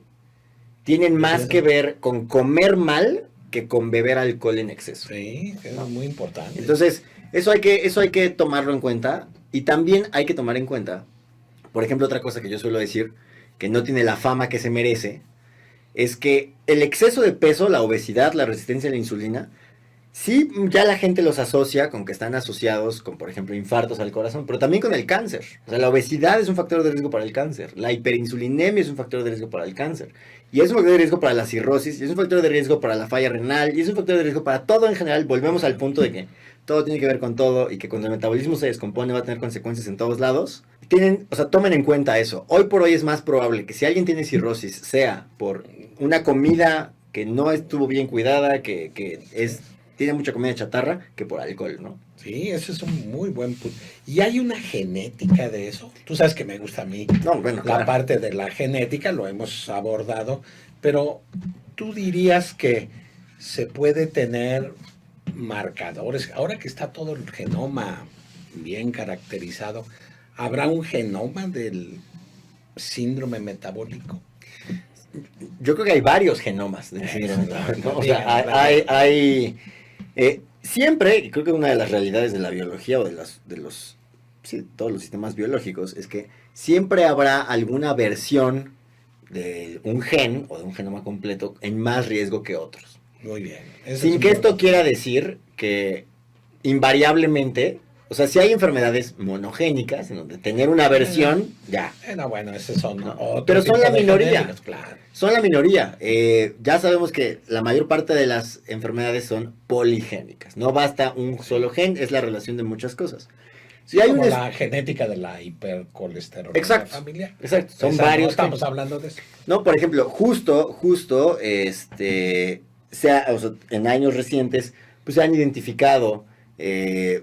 tienen más que ver con comer mal que con beber alcohol en exceso. Sí, es muy importante. Entonces, eso hay que tomarlo en cuenta. Y también hay que tomar en cuenta, por ejemplo, otra cosa que yo suelo decir, que no tiene la fama que se merece, es que el exceso de peso, la obesidad, la resistencia a la insulina, Sí, ya la gente los asocia con que están asociados con, por ejemplo, infartos al corazón, pero también con el cáncer. O sea, la obesidad es un factor de riesgo para el cáncer, la hiperinsulinemia es un factor de riesgo para el cáncer, y es un factor de riesgo para la cirrosis, y es un factor de riesgo para la falla renal, y es un factor de riesgo para todo en general. Volvemos al punto de que todo tiene que ver con todo, y que cuando el metabolismo se descompone va a tener consecuencias en todos lados. O sea, tomen en cuenta eso. Hoy por hoy es más probable que si alguien tiene cirrosis sea por una comida que no estuvo bien cuidada, tiene mucha comida chatarra, que por alcohol, ¿no? Sí, eso es un muy buen punto. ¿Y hay una genética de eso? Tú sabes que me gusta a mí No, bueno, la claro. parte de la genética, lo hemos abordado, pero tú dirías que se puede tener marcadores, ahora que está todo el genoma bien caracterizado, ¿habrá un genoma del síndrome metabólico? Yo creo que hay varios genomas del síndrome, ¿no? O sea, siempre, y creo que una de las realidades de la biología o sí, todos los sistemas biológicos es que siempre habrá alguna versión de un gen o de un genoma completo en más riesgo que otros. Muy bien. Ese es Sin un que buen esto punto. quiera decir que invariablemente, o sea, si hay enfermedades monogénicas en donde tener una versión, ya, No, bueno, esos son ¿no? otro Pero son la tipo de minoría. genéticos, claro. Son la minoría. Ya sabemos que la mayor parte de las enfermedades son poligénicas. No basta un Sí. solo gen, es la relación de muchas cosas. Y Sí, hay como la genética de la hipercolesterolemia Exacto, familiar. exacto. Son Esa no varios estamos genes. hablando de eso. No, por ejemplo, o sea, en años recientes, pues se han identificado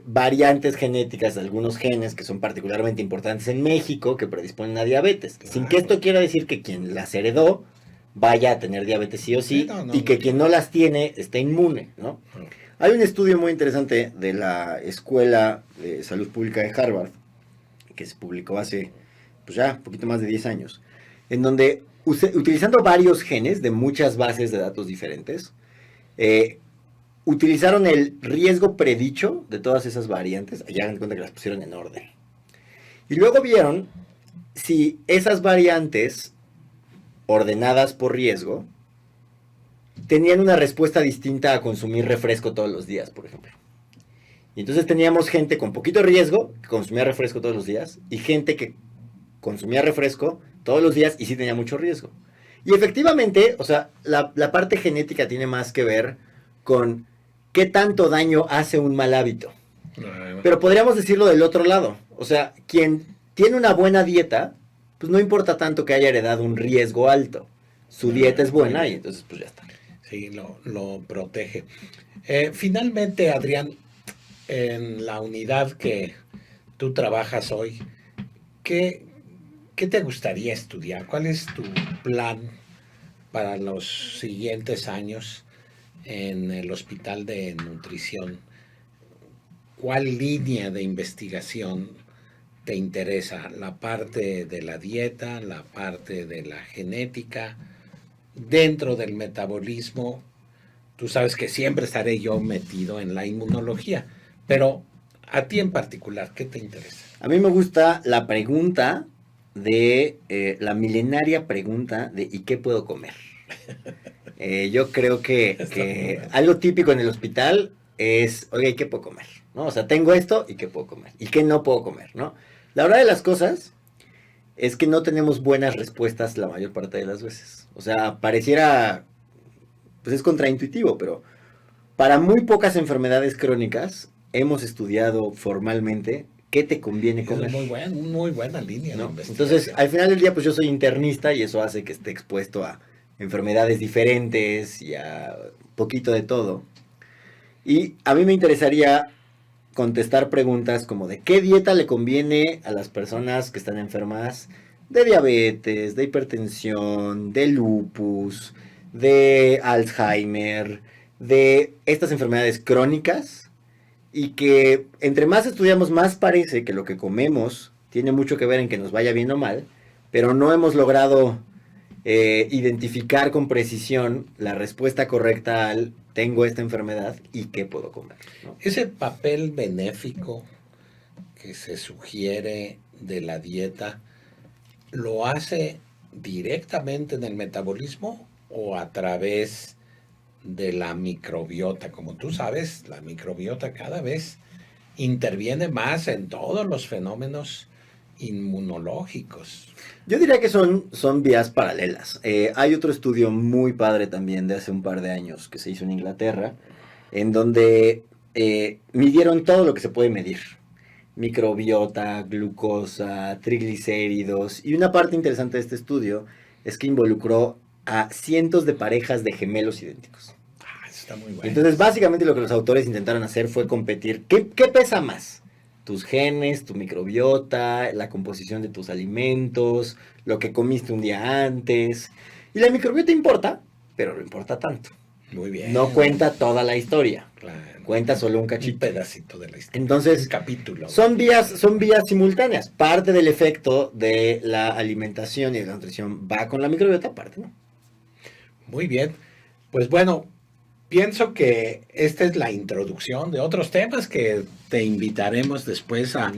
variantes genéticas de algunos genes que son particularmente importantes en México que predisponen a diabetes. Sin que Claro. esto quiera decir que quien las heredó vaya a tener diabetes sí o Sí, sí, no, no, y no que quien tiene. no las tiene esté inmune, ¿no? No. Hay un estudio muy interesante de la Escuela de Salud Pública de Harvard, que se publicó hace, pues ya, un poquito más de 10 años, en donde utilizando varios genes de muchas bases de datos diferentes, eh, utilizaron el riesgo predicho de todas esas variantes, ya hagan de cuenta que las pusieron en orden. Y luego vieron si esas variantes ordenadas por riesgo tenían una respuesta distinta a consumir refresco todos los días, por ejemplo. Y entonces teníamos gente con poquito riesgo que consumía refresco todos los días y gente que consumía refresco todos los días y sí tenía mucho riesgo. Y efectivamente, o sea, la parte genética tiene más que ver con qué tanto daño hace un mal hábito. Pero podríamos decirlo del otro lado. O sea, quien tiene una buena dieta, pues no importa tanto que haya heredado un riesgo alto. Su dieta es Muy buena y bien. entonces pues ya está. Sí, lo protege. Finalmente, Adrián, en la unidad que tú trabajas hoy, ¿qué, ¿qué te gustaría estudiar? ¿Cuál es tu plan para los siguientes años en el Hospital de Nutrición? ¿Cuál línea de investigación te interesa? ¿La parte de la dieta, la parte de la genética, dentro del metabolismo? Tú sabes que siempre estaré yo metido en la inmunología, pero a ti en particular, ¿qué te interesa? A mí me gusta la pregunta la milenaria pregunta de ¿y qué puedo comer? Yo creo Está muy que bueno. algo típico en el hospital es, oye, ¿y qué puedo comer? ¿No? O sea, tengo esto y qué puedo comer. ¿Y qué no puedo comer? ¿No? La verdad de las cosas es que no tenemos buenas respuestas la mayor parte de las veces. O sea, pareciera, pues es contraintuitivo, pero para muy pocas enfermedades crónicas hemos estudiado formalmente qué te conviene Es comer. muy buena línea de ¿No? Entonces, investigación. al final del día, pues yo soy internista y eso hace que esté expuesto a enfermedades diferentes y a un poquito de todo. Y a mí me interesaría contestar preguntas como de qué dieta le conviene a las personas que están enfermas de diabetes, de hipertensión, de lupus, de Alzheimer, de estas enfermedades crónicas y que entre más estudiamos más parece que lo que comemos tiene mucho que ver en que nos vaya bien o mal, pero no hemos logrado identificar con precisión la respuesta correcta al tengo esta enfermedad y qué puedo comer, ¿no? Ese papel benéfico que se sugiere de la dieta, ¿lo hace directamente en el metabolismo o a través de la microbiota. Como tú sabes, la microbiota cada vez interviene más en todos los fenómenos inmunológicos. Yo diría que son vías paralelas. Hay otro estudio muy padre también de hace un par de años que se hizo en Inglaterra, en donde midieron todo lo que se puede medir. Microbiota, glucosa, triglicéridos. Y una parte interesante de este estudio es que involucró a cientos de parejas de gemelos idénticos. Eso está muy bueno. Entonces, básicamente lo que los autores intentaron hacer fue competir. ¿Qué pesa más? Tus genes, tu microbiota, la composición de tus alimentos, lo que comiste un día antes. Y la microbiota importa, pero no importa tanto. Muy bien. No cuenta toda la historia. Claro. Cuenta solo un Un cachito. pedacito de la historia. Entonces, un capítulo. Son vías simultáneas. Parte del efecto de la alimentación y de la nutrición va con la microbiota, parte no. Muy bien. Pues bueno, pienso que esta es la introducción de otros temas que te invitaremos después a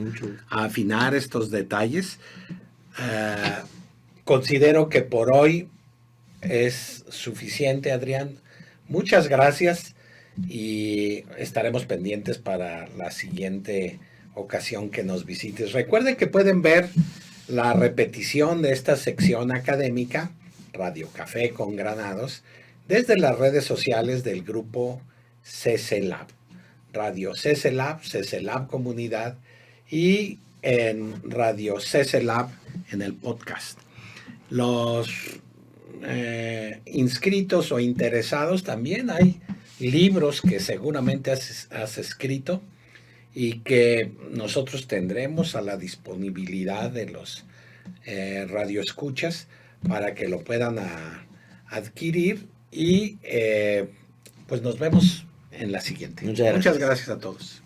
afinar estos detalles. Considero que por hoy es suficiente, Adrián. Muchas gracias y estaremos pendientes para la siguiente ocasión que nos visites. Recuerden que pueden ver la repetición de esta sección académica, Radio Café con Granados, desde las redes sociales del grupo CCLab, Radio CCLab, CCLab Comunidad y en Radio CCLab en el podcast. Los inscritos o interesados también hay libros que seguramente has escrito y que nosotros tendremos a la disponibilidad de los radioescuchas para que lo puedan adquirir y pues nos vemos en la siguiente. Muchas gracias a todos.